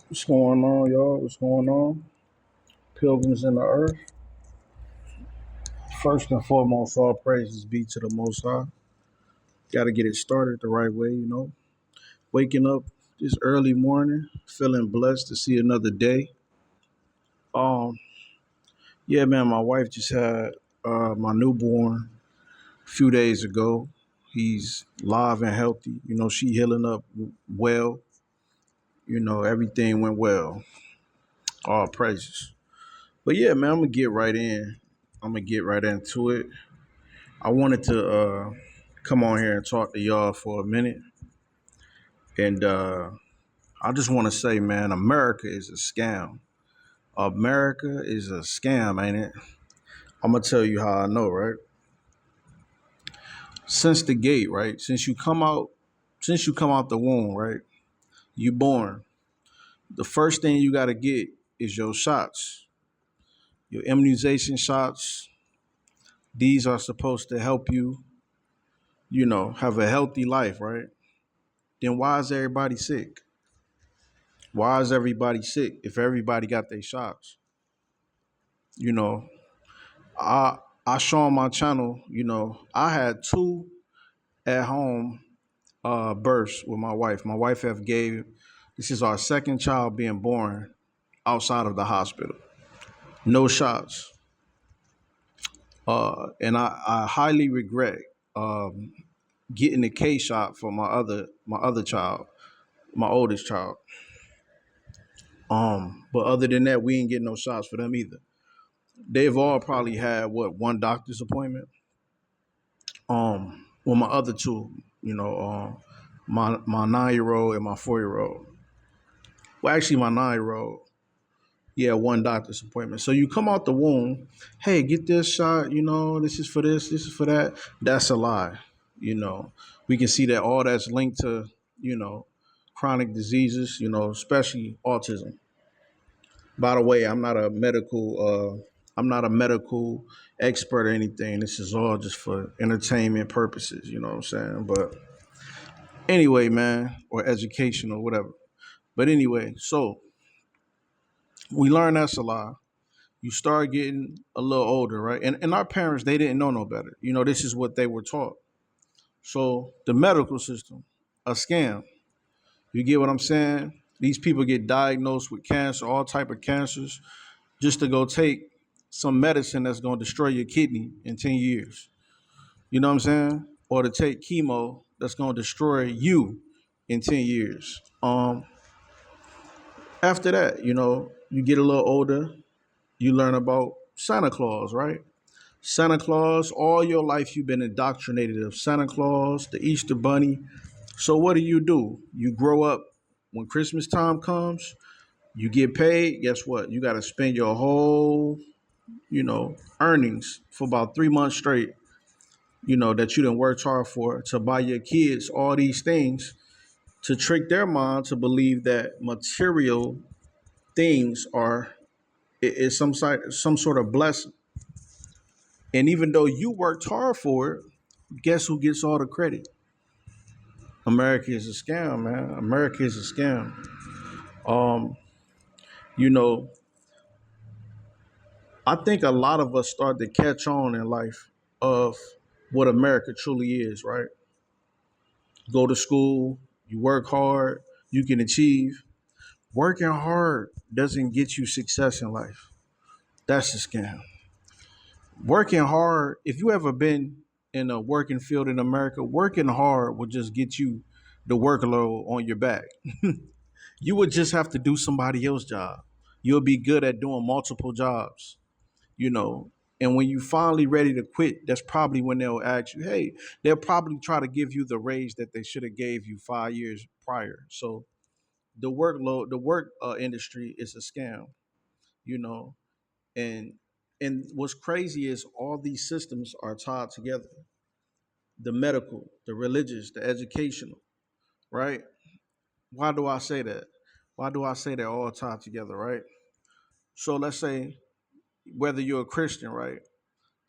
What's going on, y'all? What's going on? Pilgrims in the earth. First and foremost, all praises be to the Most High. Got to get it started the right way. Waking up this early morning, feeling blessed to see another day. Um, yeah, man, my wife just had my newborn a few days ago. He's live and healthy. She healing up well. Everything went well. All praises. But yeah, man, I'm gonna get right in. I'm gonna get right into it. I wanted to come on here and talk to y'all for a minute. And I just want to say, man, America is a scam. America is a scam, ain't it? I'm going to tell you how I know, right? Since the gate, right? Since you come out the womb, right? You born. The first thing you got to get is your shots, your immunization shots. These are supposed to help you, have a healthy life, right? Then why is everybody sick? Why is everybody sick if everybody got their shots? You know, I I show on my channel, I had two at home births with my wife. My wife have gave this is our second child being born outside of the hospital. No shots. And I highly regret um, getting the K shot for my other child, my oldest child. But other than that, we ain't getting no shots for them either. They've all probably had one doctor's appointment. Well, my other two, my 9 year old and my 4 year old. Well, actually, my 9 year old, yeah, one doctor's appointment. So you come out the womb, hey, get this shot. This is for this is for that. That's a lie. You know, we can see that all that's linked to you know chronic diseases. Especially autism. By the way, I'm not a medical expert or anything. This is all just for entertainment purposes. You know what I'm saying? But anyway, man, or education or whatever. But anyway, so we learn that's a lie. You start getting a little older, right? And our parents, they didn't know no better. This is what they were taught. So the medical system, a scam. You get what I'm saying? These people get diagnosed with cancer, all type of cancers, just to go take some medicine that's going to destroy your kidney in 10 years. You know what I'm saying? Or to take chemo that's going to destroy you in 10 years. After that, you get a little older, you learn about Santa Claus, right? Santa Claus, all your life you've been indoctrinated of Santa Claus, the Easter Bunny. So what do? You grow up when Christmas time comes, you get paid, guess what? You got to spend your whole, earnings for about 3 months straight, that you didn't work hard for to buy your kids all these things to trick their mind to believe that material things are is some sort of blessing. And even though you worked hard for it, guess who gets all the credit? America is a scam, man. America is a scam. Um, you know, I think a lot of us start to catch on in life of what America truly is, right? Go to school, you work hard, you can achieve. Working hard doesn't get you success in life. That's a scam. Working hard, if you ever been in a working field in America, working hard will just get you the workload on your back. You would just have to do somebody else's job. You'll be good at doing multiple jobs, you know. And when you finally ready to quit, that's probably when they'll ask you, hey, they'll probably try to give you the raise that they should have gave you 5 years prior. So the work industry is a scam, you know. And what's crazy is all these systems are tied together. The medical, the religious, the educational, right? Why do I say that? Why do I say they're all tied together, right? So let's say whether you're a Christian, right?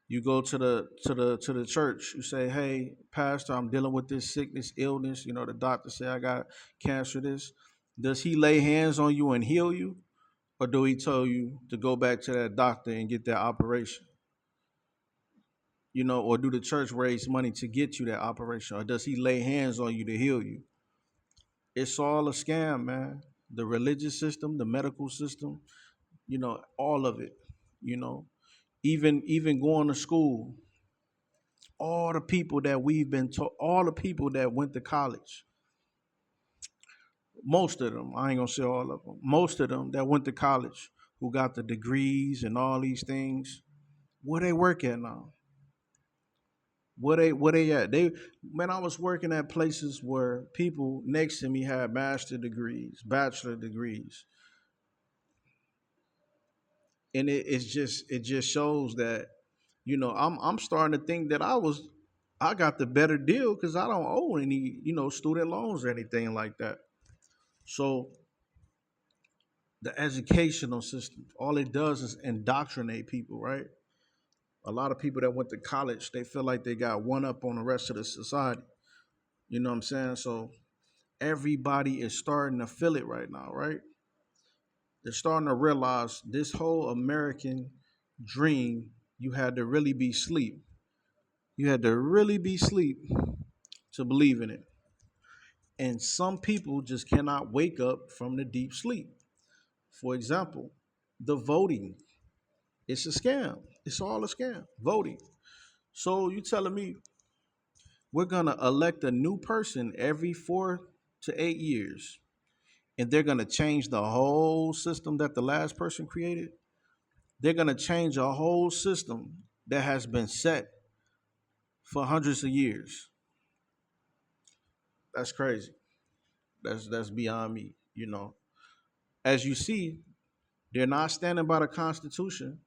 You go to the church. You say, "Hey, pastor, I'm dealing with this sickness, illness. The doctor say I got cancer. This." Does he lay hands on you and heal you? Or do he tell you to go back to that doctor and get that operation? Or do the church raise money to get you that operation? Or does he lay hands on you to heal you? It's all a scam, man. The religious system, the medical system, all of it, you know. Even going to school, all the people that we've been taught, all the people that went to college, most of them, I ain't gonna say all of them, most of them that went to college who got the degrees and all these things, where they work at now? Where they at? Man, I was working at places where people next to me had master degrees, bachelor degrees. And it just shows that, I'm starting to think that I got the better deal because I don't owe any, student loans or anything like that. So the educational system, all it does is indoctrinate people, right? A lot of people that went to college, they feel like they got one up on the rest of the society. You know what I'm saying? So everybody is starting to feel it right now, right? They're starting to realize this whole American dream, you had to really be asleep. You had to really be asleep to believe in it. And some people just cannot wake up from the deep sleep. For example, the voting, it's a scam. It's all a scam. Voting. So you telling me we're gonna elect a new person every 4 to 8 years, and they're gonna change the whole system that the last person created? They're gonna change a whole system that has been set for hundreds of years. That's crazy. That's beyond me. As you see, they're not standing by the Constitution.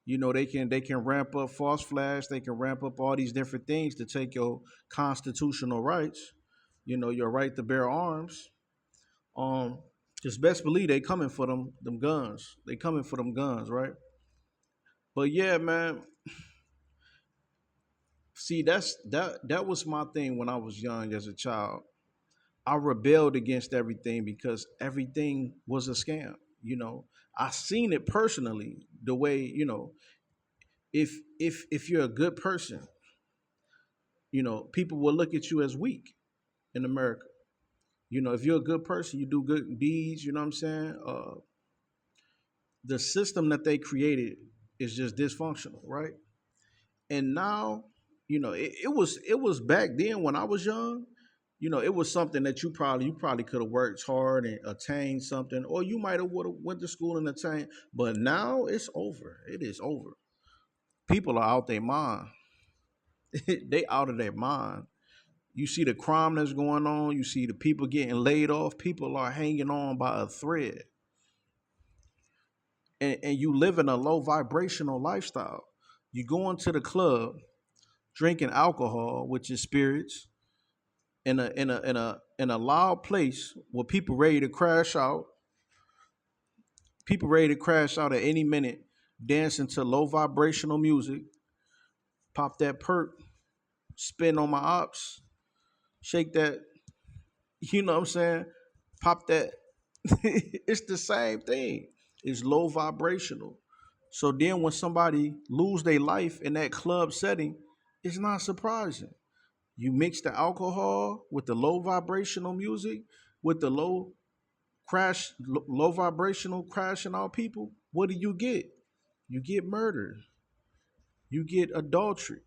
They can ramp up false flags. They can ramp up all these different things to take your constitutional rights. Your right to bear arms. Um, just best believe they coming for them guns. They coming for them guns, right? But yeah, man. See, that was my thing when I was young as a child. I rebelled against everything because everything was a scam. I seen it personally. The way if you're a good person, people will look at you as weak in America. If you're a good person, you do good deeds. You know what I'm saying? The system that they created is just dysfunctional, right? And now, it was back then when I was young. It was something that you probably could have worked hard and attained something, or you might have would have went to school and attained. But now it's over. It is over. People are out their mind. They out of their mind. You see the crime that's going on. You see the people getting laid off. People are hanging on by a thread, and you live in a low vibrational lifestyle. You go into the club drinking alcohol, which is spirits, in a loud place where people ready to crash out at any minute, dancing to low vibrational music, pop that perk, spin on my ops, shake that, you know what I'm saying? Pop that. It's the same thing. It's low vibrational. So then when somebody lose their life in that club setting, it's not surprising. You mix the alcohol with the low vibrational music, with the low vibrational crashing out people. What do you get? You get murder. You get adultery.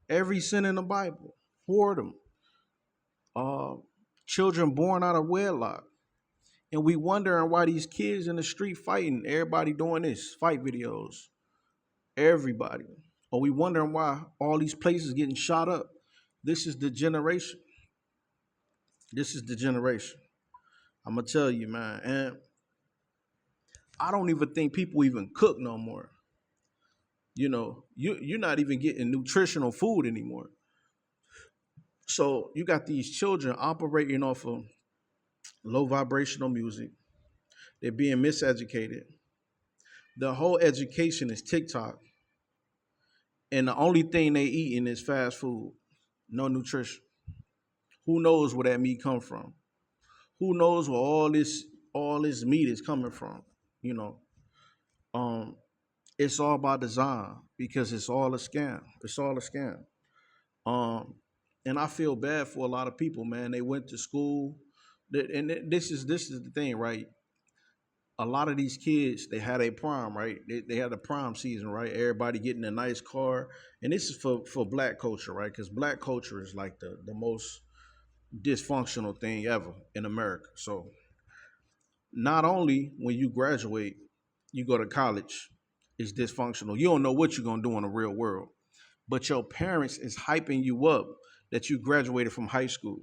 Every sin in the Bible. Whoredom. Uh, Children born out of wedlock. And we wondering why these kids in the street fighting. Everybody doing this, fight videos. Everybody. Or we wondering why all these places getting shot up. This is the generation. This is the generation. I'm gonna tell you, man. And I don't even think people even cook no more. You're not even getting nutritional food anymore. So you got these children operating off of low vibrational music. They're being miseducated. The whole education is TikTok, and the only thing they eating is fast food, no nutrition. Who knows where that meat come from? Who knows where all this meat is coming from? You know, um, it's all by design because it's all a scam. It's all a scam. Um, and I feel bad for a lot of people, man. They went to school, and this is the thing, right? A lot of these kids, they had a prime, right? They had a prime season, right? Everybody getting a nice car, and this is for black culture, right? Because black culture is like the most dysfunctional thing ever in America. So not only when you graduate, you go to college, it's dysfunctional. You don't know what you're gonna do in the real world, but your parents is hyping you up that you graduated from high school.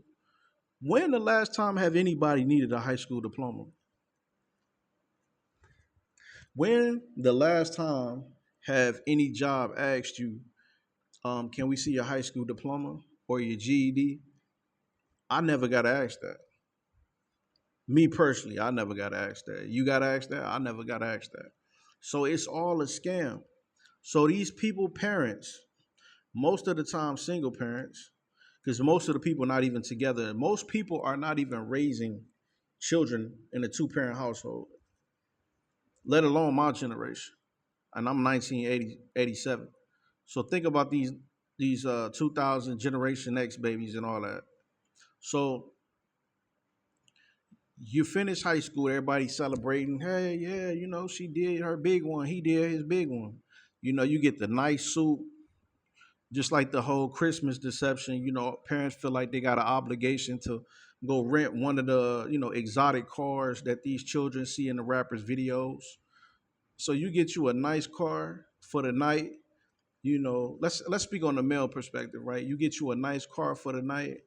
When the last time have anybody needed a high school diploma? When the last time have any job asked you, can we see your high school diploma or your GED? I never got asked that. Me personally, I never got asked that. You got asked that? I never got asked that. So it's all a scam. So these people, parents, most of the time single parents, because most of the people are not even together. Most people are not even raising children in a two-parent household, let alone my generation. And I'm 1987. So think about these 2000 Generation X babies and all that. So you finish high school, everybody celebrating. Hey, yeah, she did her big one. He did his big one. You get the nice suit, just like the whole Christmas deception. Parents feel like they got an obligation to go rent one of the exotic cars that these children see in the rappers' videos. So you get you a nice car for the night. Let's speak on the male perspective, right? You get you a nice car for the night.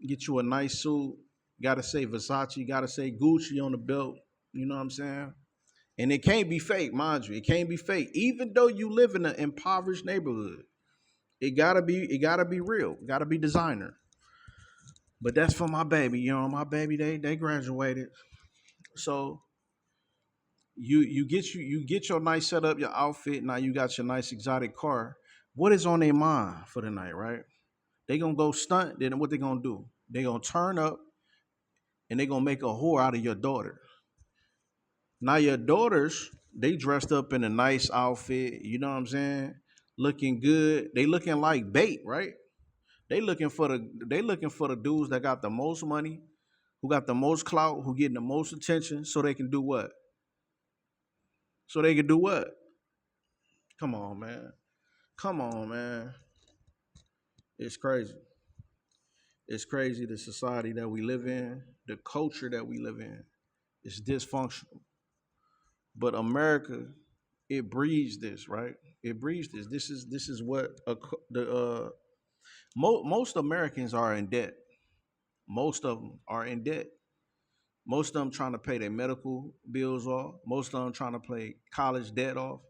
Get you a nice suit. Gotta say Versace. Gotta say Gucci on the belt. You know what I'm saying? And it can't be fake, mind you. It can't be fake, even though you live in an impoverished neighborhood. It gotta be real. It gotta be designer. But that's for my baby. My baby, they graduated. So you get your nice setup, your outfit. Now you got your nice exotic car. What is on their mind for the night, right? They gonna go stunt. Then what they gonna do? They gonna turn up and they gonna make a whore out of your daughter. Now your daughters, they dressed up in a nice outfit. You know what I'm saying? Looking good. They looking like bait, right? They looking for the dudes that got the most money, who got the most clout, who getting the most attention, so they can do what? So they can do what? Come on, man. Come on, man. It's crazy. It's crazy the society that we live in, the culture that we live in. It's dysfunctional. But America, it breeds this, right? It breeds this. This is what most Americans are in debt. Most of them are in debt. Most of them trying to pay their medical bills off. Most of them trying to pay college debt off.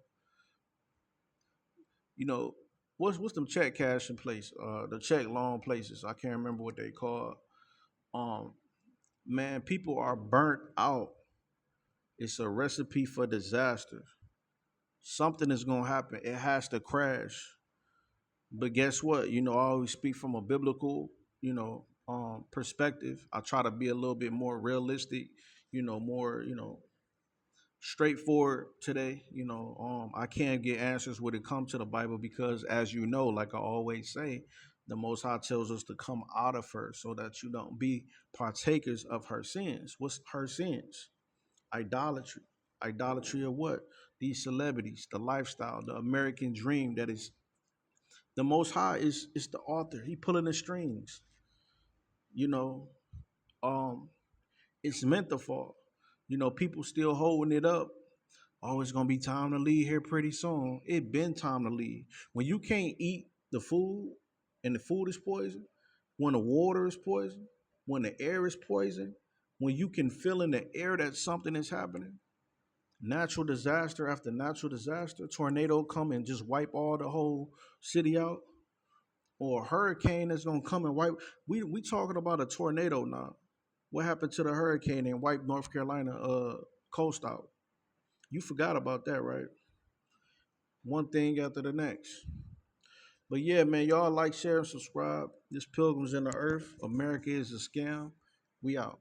You know, what's them check cash in place? The check loan places. I can't remember what they call. Um, Man, people are burnt out. It's a recipe for disaster. Something is gonna happen. It has to crash. But guess what? I always speak from a biblical, perspective. I try to be a little bit more realistic, more, straightforward today. I can't get answers when it comes to the Bible because, as you know, like I always say, the Most High tells us to come out of her so that you don't be partakers of her sins. What's her sins? Idolatry. Idolatry of what? These celebrities, the lifestyle, the American dream. That is the Most High is the author. He pulling the strings. You know, um, it's meant to fall. People still holding it up. Oh, it's gonna be time to leave here pretty soon. It been time to leave. When you can't eat the food and the food is poison, when the water is poison, when the air is poison, when you can feel in the air that something is happening, natural disaster after natural disaster, tornado come and just wipe all the whole city out, or a hurricane that's gonna come and wipe. We talking about a tornado now. What happened to the hurricane and wiped North Carolina coast out? You forgot about that, right? One thing after the next. But yeah, man, y'all like, share, and subscribe. This Pilgrims in the Earth. America is a scam. We out.